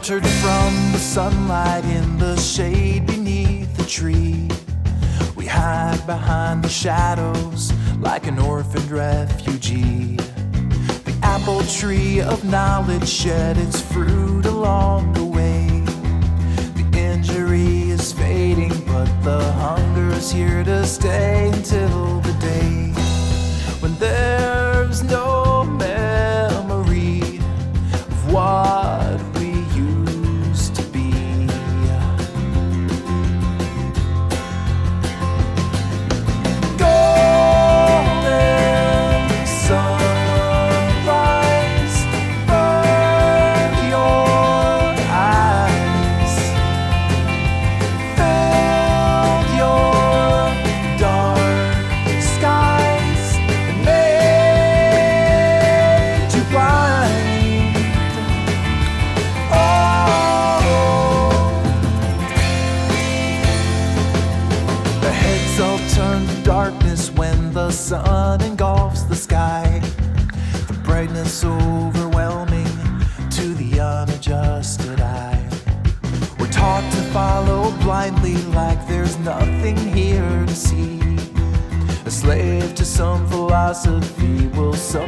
Sheltered from the sunlight in the shade beneath the tree, we hide behind the shadows like an orphaned refugee. The apple tree of knowledge shed its fruit along the way. The injury is fading, but the hunger is here to stay until the day when there's no memory of what we used to be. Golden sunrise, burn your eyes, filled your dark skies, and made you blind. The heads all turn to darkness when the sun engulfs the sky, the brightness overwhelming to the unadjusted eye. We're taught to follow blindly like there's nothing here to see. A slave to some philosophy will so